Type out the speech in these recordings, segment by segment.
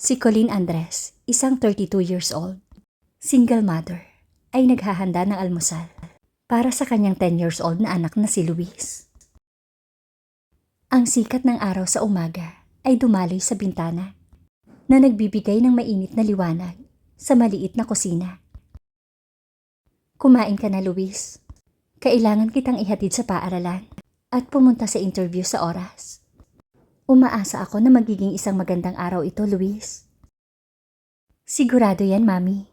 Si Colleen Andres, isang 32 years old, single mother, ay naghahanda ng almusal para sa kanyang 10 years old na anak na si Luis. Ang sikat ng araw sa umaga ay dumaloy sa bintana na nagbibigay ng mainit na liwanag sa maliit na kusina. Kumain ka na, Luis. Kailangan kitang ihatid sa paaralan at pumunta sa interview sa oras. Umaasa ako na magiging isang magandang araw ito, Luis. Sigurado yan, Mami.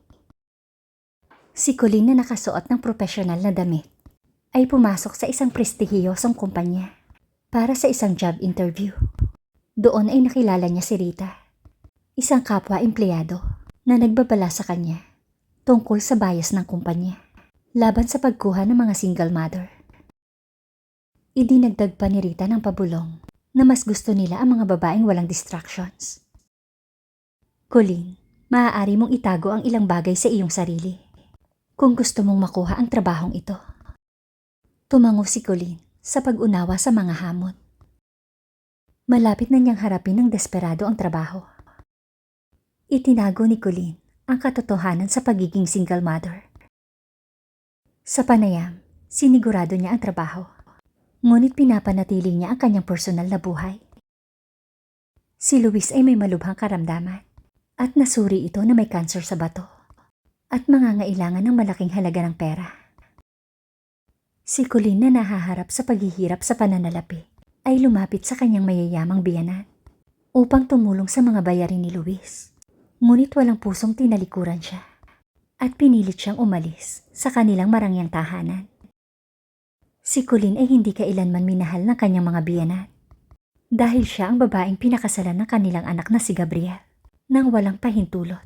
Si Colleen na nakasuot ng profesional na damit ay pumasok sa isang prestihiyosong kumpanya para sa isang job interview. Doon ay nakilala niya si Rita, isang kapwa empleyado na nagbabala sa kanya tungkol sa bias ng kumpanya laban sa pagkuha ng mga single mother. Idinagdag pa ni Rita ng pabulong na mas gusto nila ang mga babaeng walang distractions. Colleen, maaari mong itago ang ilang bagay sa iyong sarili kung gusto mong makuha ang trabahong ito. Tumango si Colleen sa pag-unawa sa mga hamon. Malapit na niyang harapin ng desperado ang trabaho. Itinago ni Colleen ang katotohanan sa pagiging single mother. Sa panayam, sinigurado niya ang trabaho. Ngunit pinapanatili niya ang kanyang personal na buhay. Si Luis ay may malubhang karamdaman at nasuri ito na may cancer sa bato at mangangailangan ng malaking halaga ng pera. Si Colleen na nahaharap sa paghihirap sa pananalapi ay lumapit sa kanyang mayayamang biyanan upang tumulong sa mga bayarin ni Luis. Ngunit walang pusong tinalikuran siya at pinilit siyang umalis sa kanilang marangyang tahanan. Si Colleen ay hindi kailanman minahal ng kanyang mga biyanan dahil siya ang babaeng pinakasalan ng kanilang anak na si Gabriel nang walang pahintulot.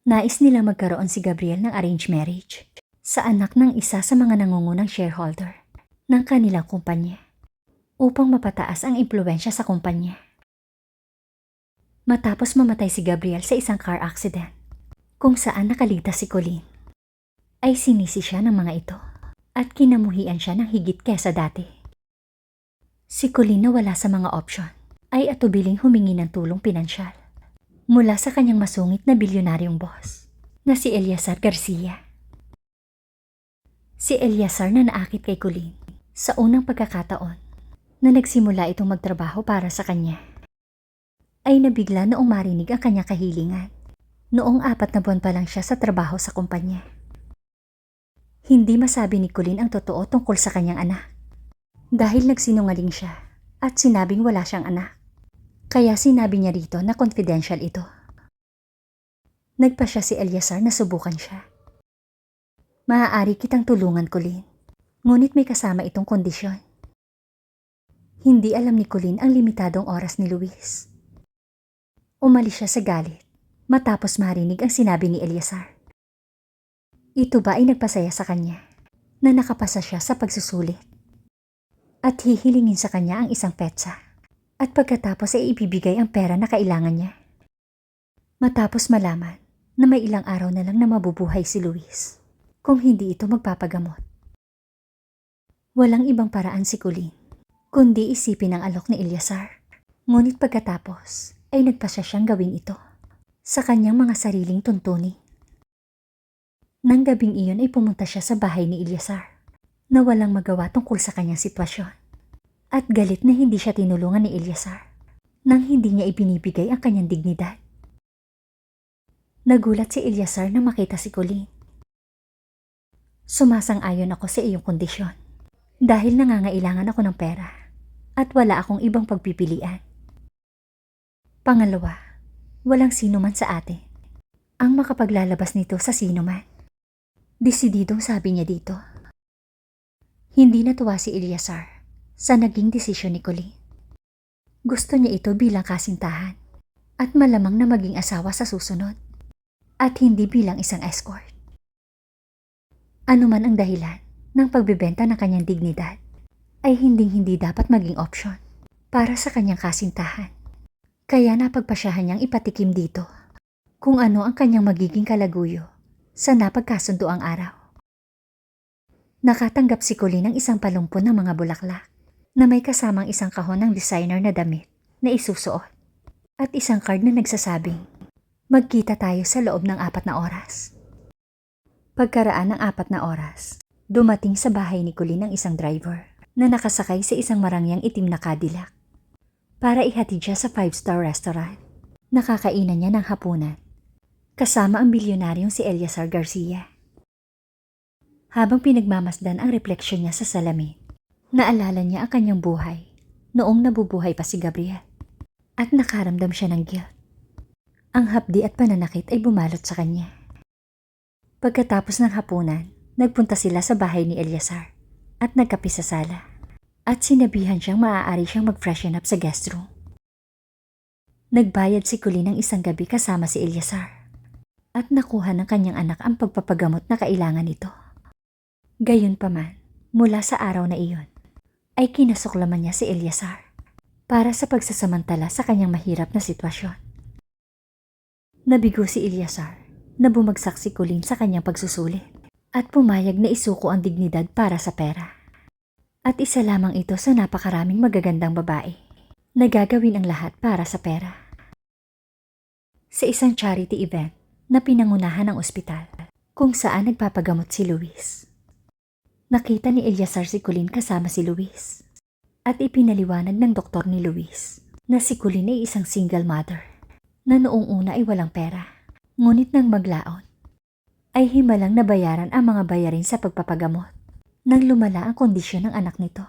Nais nilang magkaroon si Gabriel ng arranged marriage sa anak ng isa sa mga nangungunang shareholder ng kanilang kumpanya upang mapataas ang impluwensya sa kumpanya. Matapos mamatay si Gabriel sa isang car accident kung saan nakaligtas si Colleen, ay sinisi siya ng mga ito at kinamuhian siya ng higit kesa dati. Si Colleen na wala sa mga opsyon ay atubiling humingi ng tulong pinansyal mula sa kanyang masungit na bilyonaryong boss na si Eliazar Garcia. Si Eliazar na naakit kay Colleen sa unang pagkakataon na nagsimula itong magtrabaho para sa kanya ay nabigla noong marinig ang kanyang kahilingan noong 4 na buwan pa lang siya sa trabaho sa kumpanya. Hindi masabi ni Colleen ang totoo tungkol sa kanyang anak dahil nagsinungaling siya at sinabing wala siyang anak. Kaya sinabi niya rito na confidential ito. Nagpa siya si Eliazar na subukan siya. Maaari kitang tulungan, Colleen, ngunit may kasama itong kondisyon. Hindi alam ni Colleen ang limitadong oras ni Luis. Umalis siya sa galit matapos marinig ang sinabi ni Eliazar. Ito ba ay nagpasaya sa kanya na nakapasa siya sa pagsusulit at hihilingin sa kanya ang isang petsa at pagkatapos ay ibibigay ang pera na kailangan niya. Matapos malaman na may ilang araw na lang na mabubuhay si Luis kung hindi ito magpapagamot. Walang ibang paraan si Colleen kundi isipin ang alok ni Eliazar. Ngunit pagkatapos ay nagpasya siyang gawin ito sa kanyang mga sariling tuntunin. Nang gabing iyon ay pumunta siya sa bahay ni Eliazar na walang magawa tungkol sa kanyang sitwasyon at galit na hindi siya tinulungan ni Eliazar nang hindi niya ibinibigay ang kanyang dignidad. Nagulat si Eliazar na makita si Colleen. Sumasang-ayon ako sa iyong kondisyon dahil nangangailangan ako ng pera at wala akong ibang pagpipilian. Pangalawa, walang sino man sa atin ang makapaglalabas nito sa sino man. Desididong sabi niya dito. Hindi natuwa si Eliazar sa naging desisyon ni Colleen. Gusto niya ito bilang kasintahan at malamang na maging asawa sa susunod at hindi bilang isang escort. Ano man ang dahilan ng pagbebenta ng kanyang dignidad ay hindi dapat maging opsyon para sa kanyang kasintahan. Kaya napagpasyahan niyang ipatikim dito kung ano ang kanyang magiging kalaguyo sa napagkasunduang araw. Nakatanggap si Colleen ng isang palumpon ng mga bulaklak na may kasamang isang kahon ng designer na damit na isusuot. at isang card na nagsasabing, magkita tayo sa loob ng 4 na oras. Pagkaraan ng 4 na oras, dumating sa bahay ni Colleen ang isang driver na nakasakay sa isang marangyang itim na Cadillac para ihatid siya sa 5-star restaurant. Nakakainan niya ng hapunan kasama ang bilyonaryong si Eleazar Garcia. Habang pinagmamasdan ang refleksyon niya sa salamin, naalala niya ang kanyang buhay noong nabubuhay pa si Gabriel at nakaramdam siya ng guilt. Ang hapdi at pananakit ay bumalot sa kanya. Pagkatapos ng hapunan, nagpunta sila sa bahay ni Eleazar at nagkape sa sala at sinabihan siyang maaari siyang mag-freshen up sa guest room. Nagbayad si Colleen ng isang gabi kasama si Eleazar at nakuha ng kanyang anak ang pagpapagamot na kailangan nito. Gayunpaman, mula sa araw na iyon, ay kinasuklaman niya si Eleazar para sa pagsasamantala sa kanyang mahirap na sitwasyon. Nabigo si Eleazar na bumagsak si Colleen sa kanyang pagsusulit at pumayag na isuko ang dignidad para sa pera. At isa lamang ito sa napakaraming magagandang babae na gagawin ang lahat para sa pera. Sa isang charity event na pinangunahan ng ospital kung saan nagpapagamot si Luis, nakita ni Eleazar si Colleen kasama si Luis at ipinaliwanag ng doktor ni Luis na si Colleen ay isang single mother na noong una ay walang pera, ngunit nang maglaon ay himalang nabayaran ang mga bayarin sa pagpapagamot nang lumala ang kondisyon ng anak nito.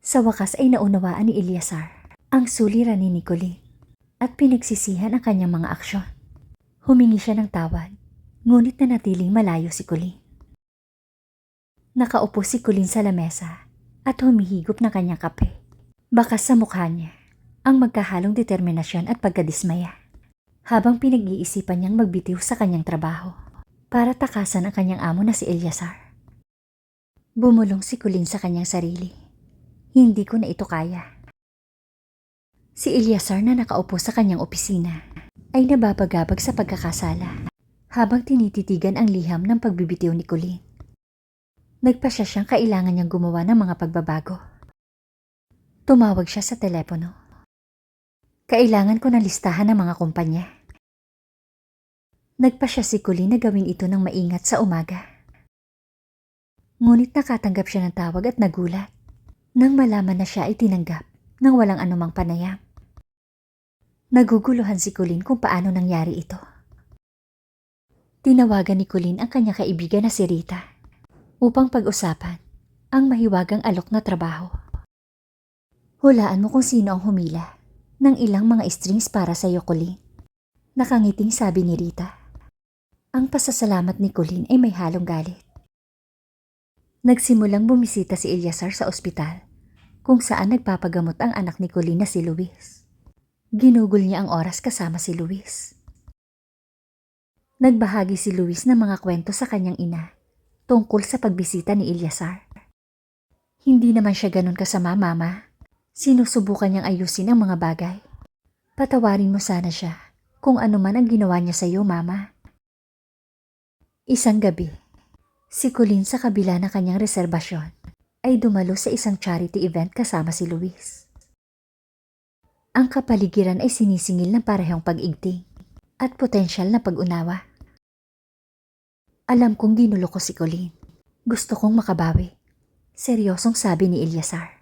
Sa wakas ay naunawaan ni Eleazar ang suliranin ni Colleen at pinagsisihan ang kanyang mga aksyon. Humingi siya ng tawad, ngunit nanatiling malayo si Colleen. Nakaupo si Colleen sa lamesa at humihigop ng kanyang kape. Bakas sa mukha niya ang magkahalong determinasyon at pagkadismaya habang pinag-iisipan niyang magbitiw sa kanyang trabaho para takasan ang kanyang amo na si Eleazar. Bumulong si Colleen sa kanyang sarili. Hindi ko na ito kaya. Si Eleazar na nakaupo sa kanyang opisina ay nababagabag sa pagkakasala habang tinititigan ang liham ng pagbibitiw ni Colleen. Nagpasya siyang kailangan niyang gumawa ng mga pagbabago. Tumawag siya sa telepono. Kailangan ko ng listahan ng mga kumpanya. Nagpasya si Colleen na gawin ito ng maingat sa umaga. Ngunit nakatanggap siya ng tawag at nagulat nang malaman na siya ay tinanggap nang walang anumang panayam. Naguguluhan si Colleen kung paano nangyari ito. Tinawagan ni Colleen ang kanyang kaibigan na si Rita upang pag-usapan ang mahiwagang alok na trabaho. Hulaan mo kung sino ang humila ng ilang mga strings para sa iyo, Colleen. Nakangiting sabi ni Rita. Ang pasasalamat ni Colleen ay may halong galit. Nagsimulang bumisita si Eleazar sa ospital kung saan nagpapagamot ang anak ni Colleen na si Luis. Ginugol niya ang oras kasama si Luis. Nagbahagi si Luis ng mga kwento sa kanyang ina tungkol sa pagbisita ni Eleazar. Hindi naman siya ganun kasama, Mama. Sinusubukan niyang ayusin ang mga bagay. Patawarin mo sana siya kung ano man ang ginawa niya sa iyo, Mama. Isang gabi, si Colleen sa kabila ng kanyang reserbasyon ay dumalo sa isang charity event kasama si Luis. Ang kapaligiran ay sinisingil ng parehong pag-igting at potensyal na pag-unawa. Alam kong ginulo ko si Colleen. Gusto kong makabawi. Seryosong sabi ni Eleazar.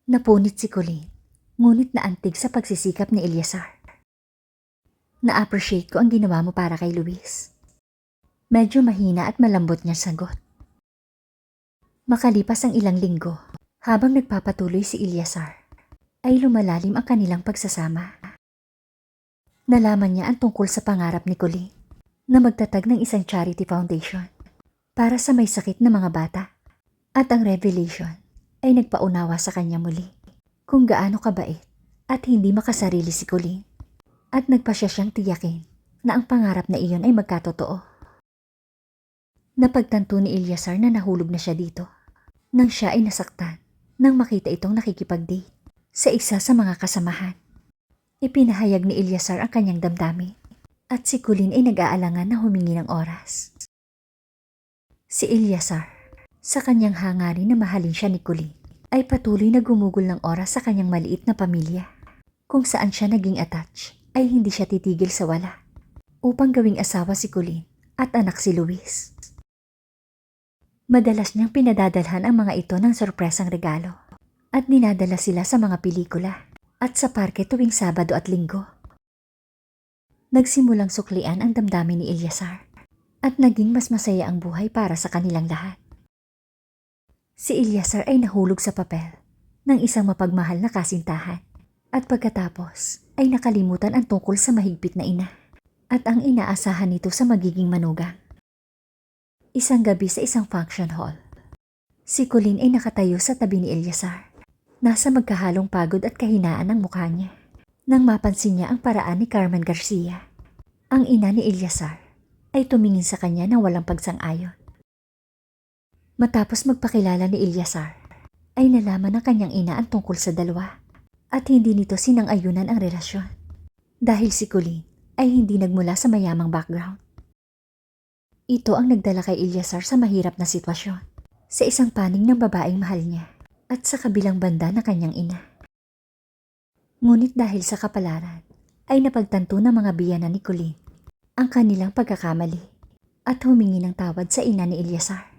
Napunit si Colleen, ngunit naantig sa pagsisikap ni Eleazar. Na-appreciate ko ang ginawa mo para kay Luis. Medyo mahina at malambot niya sagot. Makalipas ang ilang linggo, habang nagpapatuloy si Eleazar, ay lumalalim ang kanilang pagsasama. Nalaman niya ang tungkol sa pangarap ni Colleen na magtatag ng isang charity foundation para sa may sakit na mga bata. At ang revelation ay nagpaunawa sa kanya muli kung gaano kabait at hindi makasarili si Colleen. At nagpasya siyang tiyakin na ang pangarap na iyon ay magkatotoo. Napagtanto ni Eleazar na nahulog na siya dito nang siya ay nasaktan nang makita itong nakikipag-date sa isa sa mga kasamahan. Ipinahayag ni Eleazar ang kanyang damdamin at si Colleen ay nag-aalangan na humingi ng oras. Si Eleazar, sa kanyang hangarin na mahalin siya ni Colleen, ay patuloy na gumugol ng oras sa kanyang maliit na pamilya. Kung saan siya naging attached, ay hindi siya titigil sa wala. Upang gawing asawa si Colleen at anak si Luis. Madalas niyang pinadadalhan ang mga ito ng sorpresang regalo. At dinadala sila sa mga pelikula at sa parke tuwing Sabado at Linggo. Nagsimulang suklian ang damdamin ni Eleazar at naging mas masaya ang buhay para sa kanilang lahat. Si Eleazar ay nahulog sa papel ng isang mapagmahal na kasintahan at pagkatapos ay nakalimutan ang tungkol sa mahigpit na ina at ang inaasahan nito sa magiging manugang. Isang gabi sa isang function hall, si Colleen ay nakatayo sa tabi ni Eleazar. Nasa magkahalong pagod at kahinaan ang mukha niya nang mapansin niya ang paraan ni Carmen Garcia. Ang ina ni Eleazar ay tumingin sa kanya ng walang pagsang-ayon. Matapos magpakilala ni Eleazar, ay nalaman ng kanyang ina ang tungkol sa dalawa at hindi nito sinang-ayunan ang relasyon dahil si Colleen ay hindi nagmula sa mayamang background. Ito ang nagdala kay Eleazar sa mahirap na sitwasyon sa isang paning ng babaeng mahal niya at sa kabilang banda na kanyang ina. Ngunit dahil sa kapalaran, ay napagtanto ng mga biyanan ni Colleen ang kanilang pagkakamali at humingi ng tawad sa ina ni Eleazar.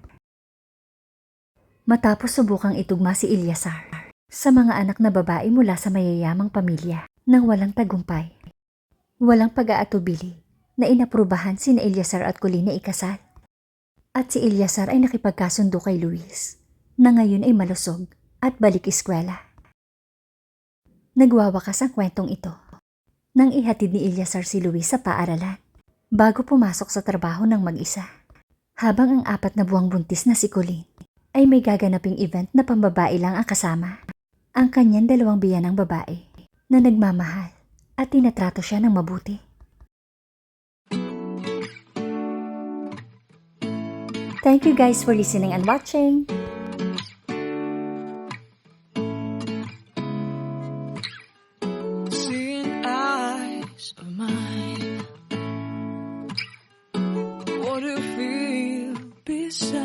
Matapos subukang itugma si Eleazar sa mga anak na babae mula sa mayayamang pamilya nang walang tagumpay, walang pag-aatubili na inaprubahan sina Eleazar at Colleen na ikasal. At si Eleazar ay nakipagkasundo kay Luis na ngayon ay malusog at balik eskwela. Nagwawakas ang kwentong ito nang ihatid ni Eleazar si Luis sa paaralan bago pumasok sa trabaho ng mag-isa. Habang ang 4 na buwang buntis na si Colleen ay may gaganaping event na pambabae lang ang kasama. Ang kanyang 2 biyanang babae na nagmamahal at tinatrato siya ng mabuti. Thank you guys for listening and watching. What do you feel beside